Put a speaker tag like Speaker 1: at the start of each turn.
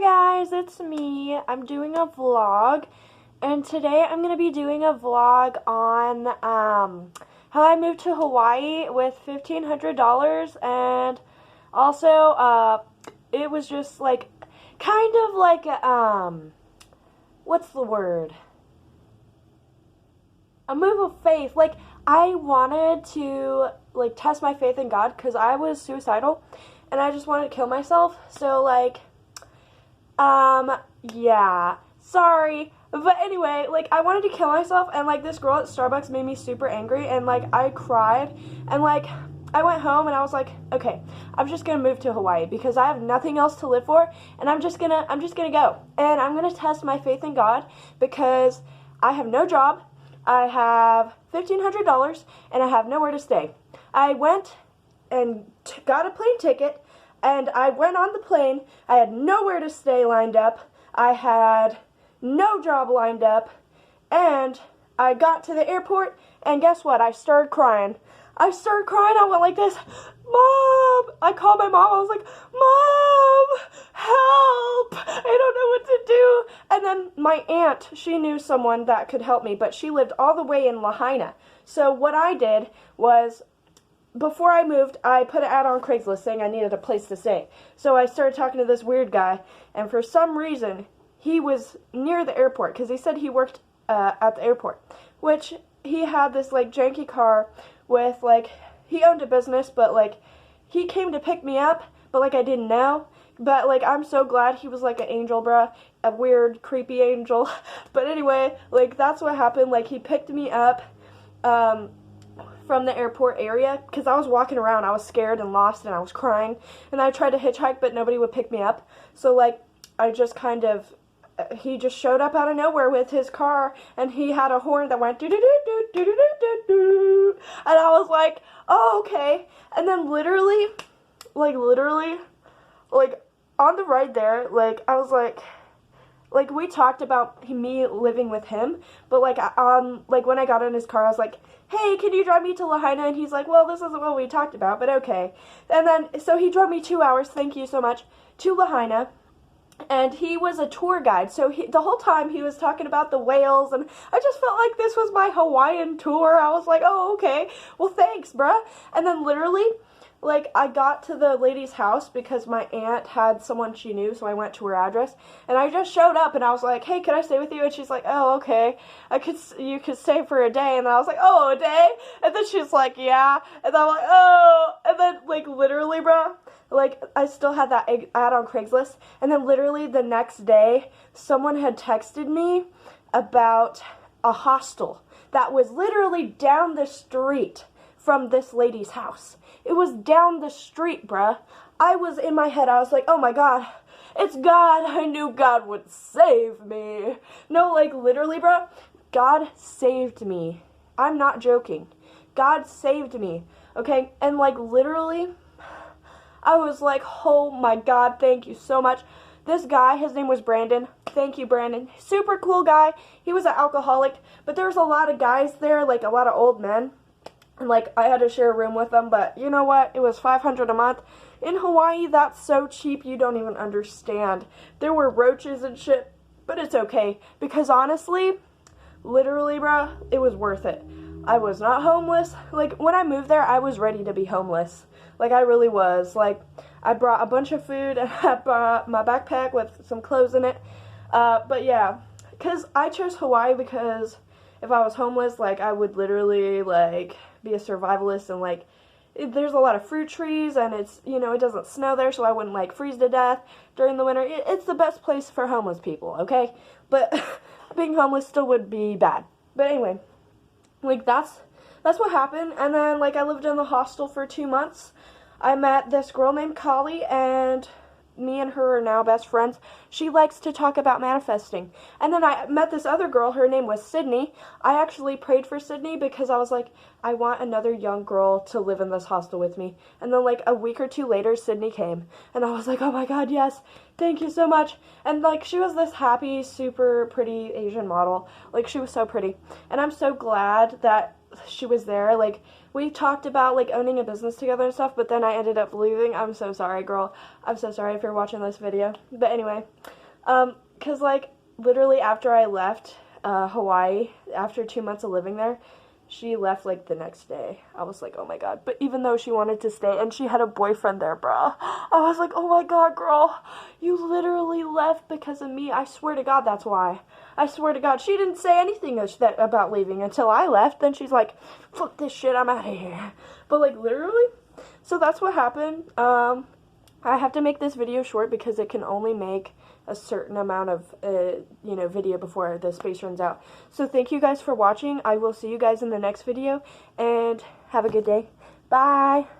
Speaker 1: Hi guys, it's me. I'm doing a vlog, and today I'm going to be doing a vlog on how I moved to Hawaii with $1,500, and also it was just like kind of like what's the word? A move of faith. Like, I wanted to like test my faith in God because I was suicidal and I just wanted to kill myself. So like yeah, sorry, but anyway, like, I wanted to kill myself, and like this girl at Starbucks made me super angry, and like I cried, and like I went home and I was like, okay, I'm just gonna move to Hawaii because I have nothing else to live for, and I'm just gonna go, and I'm gonna test my faith in God because I have no job, I have $1,500, and I have nowhere to stay. I went and got a plane ticket. And I went on the plane. I had nowhere to stay lined up. I had no job lined up. And I got to the airport, and guess what? I started crying. I went like this, Mom! I called my mom. I was like, Mom! Help! I don't know what to do. And then my aunt, she knew someone that could help me, but she lived all the way in Lahaina. So what I did was, before I moved, I put an ad on Craigslist saying I needed a place to stay. So I started talking to this weird guy, and for some reason, he was near the airport, because he said he worked at the airport, which he had this, like, janky car with, like, he owned a business, but, like, he came to pick me up, but, like, I didn't know. But, like, I'm so glad he was, like, an angel, bruh, a weird, creepy angel. But anyway, like, that's what happened. Like, he picked me up, from the airport area, because I was walking around, I was scared and lost, and I was crying, and I tried to hitchhike, but nobody would pick me up, so like, I just kind of, he just showed up out of nowhere with his car, and he had a horn that went do-do-do-do-do-do-do-do-do, and I was like, oh, okay, and then literally, on the ride there, like, I was like, we talked about me living with him, but, like, when I got in his car, I was like, hey, can you drive me to Lahaina? And he's like, well, this isn't what we talked about, but okay. And then, so he drove me 2 hours, thank you so much, to Lahaina, and he was a tour guide, so the whole time he was talking about the whales, and I just felt like this was my Hawaiian tour. I was like, oh, okay, well, thanks, bruh. And then literally, like, I got to the lady's house because my aunt had someone she knew, so I went to her address, and I just showed up, and I was like, hey, could I stay with you? And she's like, oh, okay, you could stay for a day, and I was like, oh, a day? And then she's like, yeah, and I'm like, oh, and then, like, literally, bro, like, I still had that ad on Craigslist, and then literally the next day, someone had texted me about a hostel that was literally down the street from this lady's house. It was down the street, bruh. I was in my head, I was like, oh my God, it's God. I knew God would save me. No, like, literally, bruh, God saved me. I'm not joking. God saved me, okay? And, like, literally, I was like, oh my God, thank you so much. This guy, his name was Brandon. Thank you, Brandon. Super cool guy. He was an alcoholic, but there was a lot of guys there, like, a lot of old men. And, like, I had to share a room with them, but you know what? It was $500 a month. In Hawaii, that's so cheap, you don't even understand. There were roaches and shit, but it's okay. Because honestly, literally, bruh, it was worth it. I was not homeless. Like, when I moved there, I was ready to be homeless. Like, I really was. Like, I brought a bunch of food, and I brought my backpack with some clothes in it. But yeah, because I chose Hawaii because if I was homeless, like, I would literally, like, be a survivalist, and like, there's a lot of fruit trees, and it's, you know, it doesn't snow there, so I wouldn't like freeze to death during the winter. It's the best place for homeless people, okay? But being homeless still would be bad. But anyway, like, that's what happened. And then, like, I lived in the hostel for 2 months. I met this girl named Kali, and me and her are now best friends. She likes to talk about manifesting. And then I met this other girl, her name was Sydney. I actually prayed for Sydney because I was like, I want another young girl to live in this hostel with me. And then, like, a week or two later, Sydney came. And I was like, oh my God, yes, thank you so much. And, like, she was this happy, super pretty Asian model. Like, she was so pretty. And I'm so glad that she was there. Like, we talked about, like, owning a business together and stuff, but then I ended up leaving. I'm so sorry, girl. I'm so sorry if you're watching this video. But anyway, because, like, literally after I left Hawaii, after 2 months of living there, she left, like, the next day. I was like, oh my god. But even though she wanted to stay, and she had a boyfriend there, bro, I was like, oh my god, girl, you literally left because of me. I swear to god, that's why. I swear to god. She didn't say anything about leaving until I left. Then she's like, fuck this shit, I'm out of here. But, like, literally. So that's what happened. I have to make this video short because it can only make a certain amount of, video before the space runs out. So thank you guys for watching. I will see you guys in the next video, and have a good day. Bye!